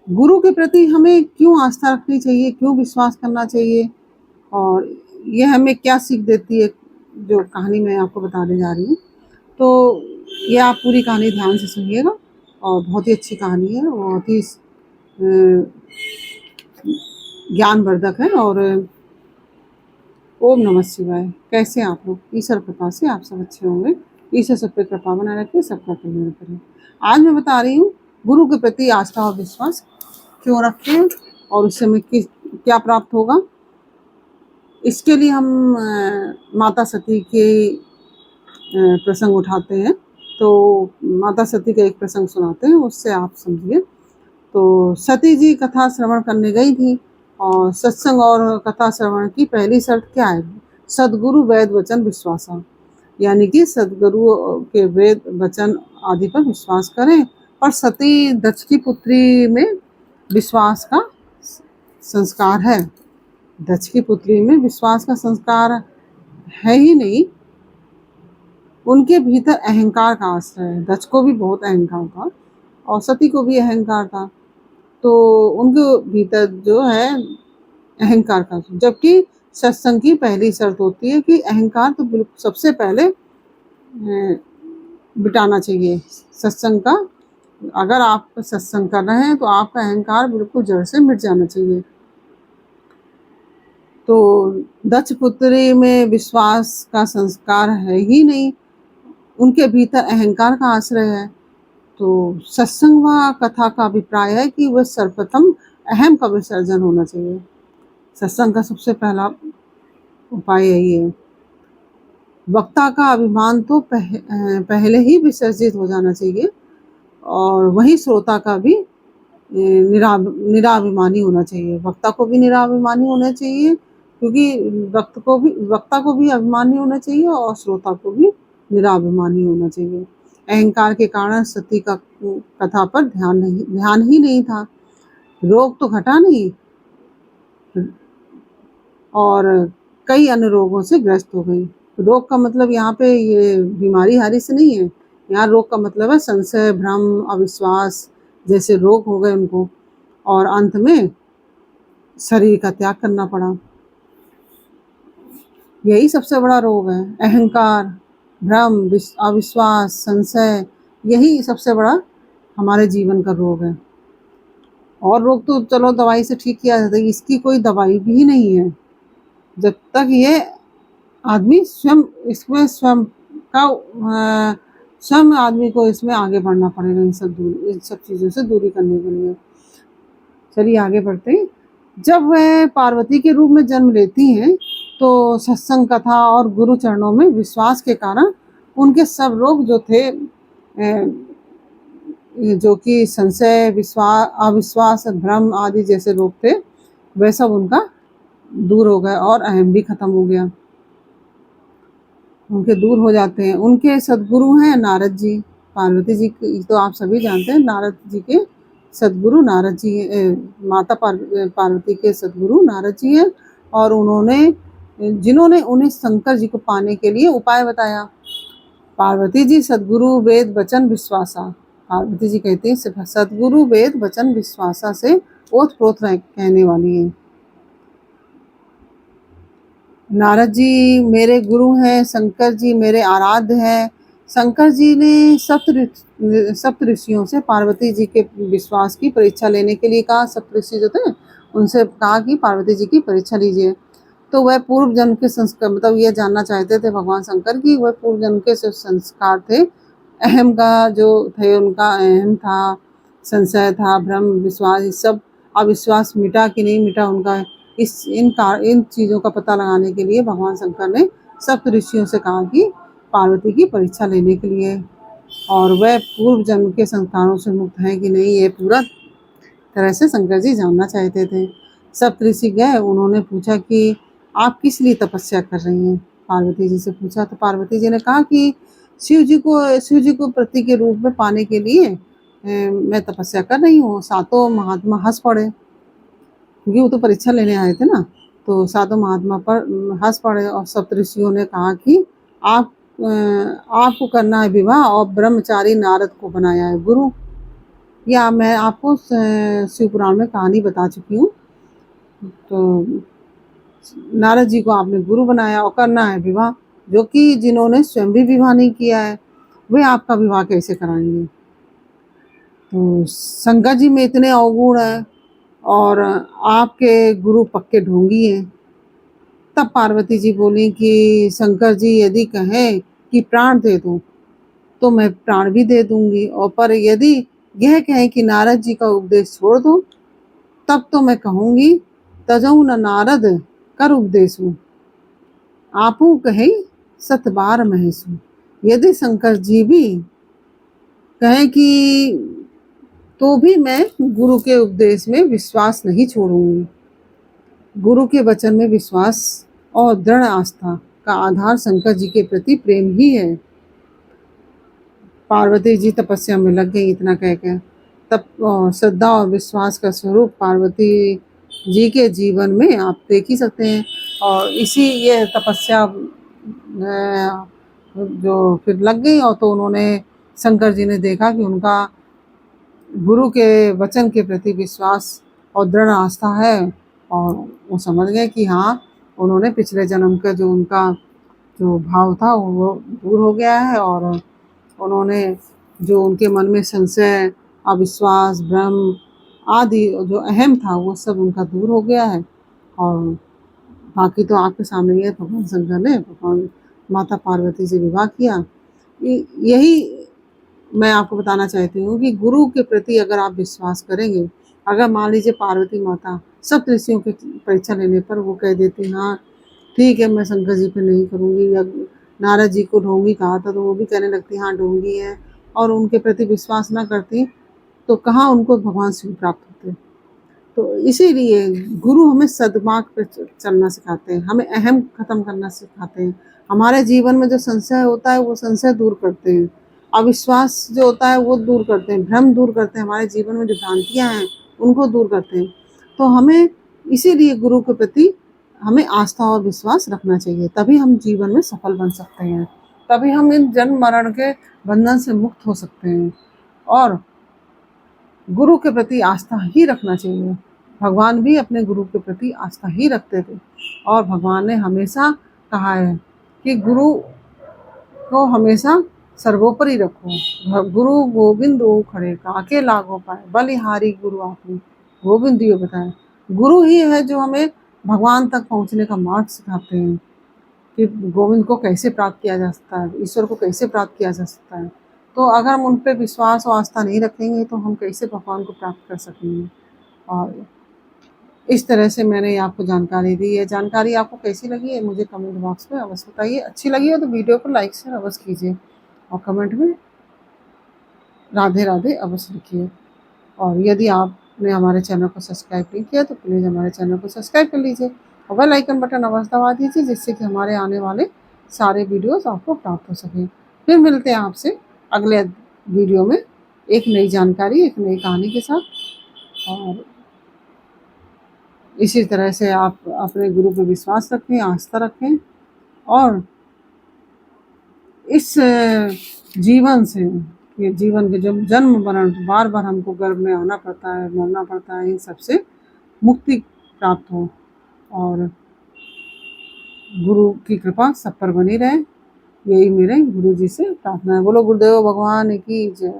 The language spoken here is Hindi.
गुरु के प्रति हमें क्यों आस्था रखनी चाहिए, क्यों विश्वास करना चाहिए और ये हमें क्या सीख देती है, जो कहानी मैं आपको बताने जा रही हूँ। तो ये आप पूरी कहानी ध्यान से सुनिएगा और बहुत ही अच्छी कहानी है, बहुत ही ज्ञानवर्धक है। और ओम नमः शिवाय। कैसे आप लोग? ईश्वर कृपा से आप सब अच्छे होंगे। ईश्वर सब पे कृपा बनाए रखे, सबका कल्याण करें। आज मैं बता रही हूँ गुरु के प्रति आस्था और विश्वास क्यों रखें और उससे हमें क्या प्राप्त होगा। इसके लिए हम माता सती के प्रसंग उठाते हैं। तो माता सती का एक प्रसंग सुनाते हैं, उससे आप समझिए। तो सती जी कथा श्रवण करने गई थी और सत्संग और कथा श्रवण की पहली शर्त क्या है? सदगुरु वेद वचन विश्वासा, यानी कि सदगुरु के वेद वचन आदि पर विश्वास करें। और सती दक्ष की पुत्री में विश्वास का संस्कार है। दक्ष की पुत्री में विश्वास का संस्कार है ही नहीं, उनके भीतर अहंकार का आश्रय है। दक्ष को भी बहुत अहंकार था और सती को भी अहंकार था, तो उनके भीतर जो है अहंकार का, जबकि सत्संग की पहली शर्त होती है कि अहंकार तो बिल्कुल सबसे पहले बिटाना चाहिए। सत्संग का, अगर आप सत्संग कर रहे हैं तो आपका अहंकार बिल्कुल जड़ से मिट जाना चाहिए। तो दक्ष पुत्री में विश्वास का संस्कार है ही नहीं, उनके भीतर अहंकार का आश्रय है। तो सत्संग व कथा का अभिप्राय है कि वह सर्वप्रथम अहम का विसर्जन होना चाहिए। सत्संग का सबसे पहला उपाय यही है। वक्ता का अभिमान तो पहले ही विसर्जित हो जाना चाहिए और वही श्रोता का भी निराभिमानी होना चाहिए। वक्ता को भी निराभिमानी होना चाहिए, क्योंकि वक्ता को भी अभिमानी होना चाहिए और श्रोता को भी निराभिमानी होना चाहिए। अहंकार के कारण सती का कथा पर ध्यान ही नहीं था। रोग तो घटा नहीं और कई अन्य रोगों से ग्रस्त हो गई। रोग का मतलब यहाँ पे ये बीमारी हारी से नहीं है, यहाँ रोग का मतलब है संशय, भ्रम, अविश्वास जैसे रोग हो गए उनको, और अंत में शरीर का त्याग करना पड़ा। यही सबसे बड़ा रोग है, अहंकार, भ्रम, अविश्वास, संशय, यही सबसे बड़ा हमारे जीवन का रोग है। और रोग तो चलो दवाई से ठीक किया जाता है, इसकी कोई दवाई भी नहीं है जब तक ये आदमी स्वयं इसमें स्वयं आदमी को इसमें आगे बढ़ना पड़ेगा, इन सब चीज़ों से दूरी करने के लिए। चलिए आगे बढ़ते हैं। जब वह पार्वती के रूप में जन्म लेती हैं तो सत्संग कथा और गुरु चरणों में विश्वास के कारण उनके सब रोग जो थे, जो कि संशय, अविश्वास, भ्रम आदि जैसे रोग थे, वह सब उनका दूर हो गए और अहम भी खत्म हो गया, उनके दूर हो जाते हैं। उनके सदगुरु हैं नारद जी। पार्वती जी तो आप सभी जानते हैं, नारद जी के सदगुरु नारद जी, माता पार्वती के सदगुरु नारद जी हैं और जिन्होंने उन्हें शंकर जी को पाने के लिए उपाय बताया। पार्वती जी सदगुरु वेद वचन विश्वासा, पार्वती जी कहती हैं सदगुरु वेद वचन विश्वासा से ओत प्रोत कहने वाली हैं। नारद जी मेरे गुरु हैं, शंकर जी मेरे आराध्य हैं। शंकर जी ने सप्त ऋषियों से पार्वती जी के विश्वास की परीक्षा लेने के लिए कहा। सप्त ऋषि जो थे उनसे कहा कि पार्वती जी की परीक्षा लीजिए। तो वह पूर्व जन्म के संस्कार, मतलब ये जानना चाहते थे भगवान शंकर की वह पूर्व जन्म के संस्कार थे। अहम का जो थे, उनका अहम था, संशय था, भ्रम, विश्वास, ये सब अविश्वास मिटा कि नहीं मिटा उनका, इन चीज़ों का पता लगाने के लिए भगवान शंकर ने सप्त ऋषियों से कहा कि पार्वती की परीक्षा लेने के लिए, और वह पूर्व जन्म के संस्कारों से मुक्त है कि नहीं, ये पूरा तरह से शंकर जी जानना चाहते थे। सप्त ऋषि गए, उन्होंने पूछा कि आप किस लिए तपस्या कर रही हैं, पार्वती जी से पूछा। तो पार्वती जी ने कहा कि शिव जी को पति के रूप में पाने के लिए मैं तपस्या कर रही हूँ। सातों महात्मा हंस पड़े, क्योंकि वो तो परीक्षा लेने आए थे ना। तो सातों महात्मा पर हंस पड़े और सप्तऋषियों ने कहा कि आपको करना है विवाह और ब्रह्मचारी नारद को बनाया है गुरु। या मैं आपको शिव पुराण में कहानी बता चुकी हूँ। तो नारद जी को आपने गुरु बनाया और करना है विवाह, जो कि जिन्होंने स्वयं भी विवाह नहीं किया है वे आपका विवाह कैसे कराएंगे। तो शंकर जी में इतने अवगुण हैं और आपके गुरु पक्के ढोंगी हैं। तब पार्वती जी बोली कि शंकर जी यदि कहें कि प्राण दे दो तो मैं प्राण भी दे दूंगी, और पर यदि यह कहें कि नारद जी का उपदेश छोड़ दो तब तो मैं कहूंगी तजऊ न नारद कर उपदेशु आपू कहे सत बार महेशु। यदि शंकर जी भी कहें कि तो भी मैं गुरु के उपदेश में विश्वास नहीं छोड़ूंगी। गुरु के वचन में विश्वास और दृढ़ आस्था का आधार शंकर जी के प्रति प्रेम ही है। पार्वती जी तपस्या में लग गई इतना कह के। तब श्रद्धा और विश्वास का स्वरूप पार्वती जी के जीवन में आप देख ही सकते हैं। और इसी ये तपस्या जो फिर लग गई, और तो उन्होंने शंकर जी ने देखा कि उनका गुरु के वचन के प्रति विश्वास और दृढ़ आस्था है, और वो समझ गए कि हाँ, उन्होंने पिछले जन्म का जो उनका जो भाव था वो दूर हो गया है, और उन्होंने जो उनके मन में संशय, अविश्वास, भ्रम आदि जो अहम था वो सब उनका दूर हो गया है। और बाकी तो आपके सामने ही है, भगवान शंकर ने भगवान माता पार्वती से विवाह किया। यही मैं आपको बताना चाहती हूँ कि गुरु के प्रति अगर आप विश्वास करेंगे, अगर मान लीजिए पार्वती माता सब ऋषियों की परीक्षा लेने पर वो कह देती हाँ ठीक है मैं शंकर जी पे नहीं करूँगी, या नारद जी को ढोंगी कहा था तो वो भी कहने लगती हाँ ढोंगी है, और उनके प्रति विश्वास ना करती तो कहाँ उनको भगवान शिव प्राप्त होते। तो इसीलिए गुरु हमें सद्मार्ग पे चलना सिखाते हैं, हमें अहम खत्म करना सिखाते हैं, हमारे जीवन में जो संशय होता है वो संशय दूर करते हैं, अविश्वास जो होता है वो दूर करते हैं, भ्रम दूर करते हैं, हमारे जीवन में जो भ्रांतियाँ हैं उनको दूर करते हैं। तो हमें इसीलिए गुरु के प्रति हमें आस्था और विश्वास रखना चाहिए, तभी हम जीवन में सफल बन सकते हैं, तभी हम इन जन्म मरण के बंधन से मुक्त हो सकते हैं। और गुरु के प्रति आस्था ही रखना चाहिए। भगवान भी अपने गुरु के प्रति आस्था ही रखते थे, और भगवान ने हमेशा कहा है कि गुरु को हमेशा सर्वोपरि रखो। गुरु गोविंद ओ खड़े काके लागो पाए बलिहारी गुरु आपने गोविंद जी बताया। गुरु ही है जो हमें भगवान तक पहुंचने का मार्ग सिखाते हैं कि गोविंद को कैसे प्राप्त किया जा सकता है, ईश्वर को कैसे प्राप्त किया जा सकता है। तो अगर हम उन पर विश्वास और आस्था नहीं रखेंगे तो हम कैसे भगवान को प्राप्त कर सकेंगे। और इस तरह से मैंने आपको जानकारी दी है। जानकारी आपको कैसी लगी है मुझे कमेंट बॉक्स में अवश्य बताइए। अच्छी लगी हो तो वीडियो को लाइक शेयर अवश्य कीजिए, और कमेंट में राधे राधे अवश्य लिखिए। और यदि आपने हमारे चैनल को सब्सक्राइब नहीं किया तो प्लीज़ हमारे चैनल को सब्सक्राइब कर लीजिए, और बेल आइकन बटन अवश्य दबा दीजिए, जिससे कि हमारे आने वाले सारे वीडियोस आपको प्राप्त हो सकें। फिर मिलते हैं आपसे अगले वीडियो में एक नई जानकारी, एक नई कहानी के साथ। और इसी तरह से आप अपने गुरु पर विश्वास रखें, आस्था रखें, और इस जीवन से, ये जीवन के जब जन्म मरण बार बार हमको गर्भ में आना पड़ता है, मरना पड़ता है, इन सबसे मुक्ति प्राप्त हो। और गुरु की कृपा सब पर बनी रहे, यही मेरे गुरु जी से प्रार्थना है। बोलो गुरुदेव भगवान की जय।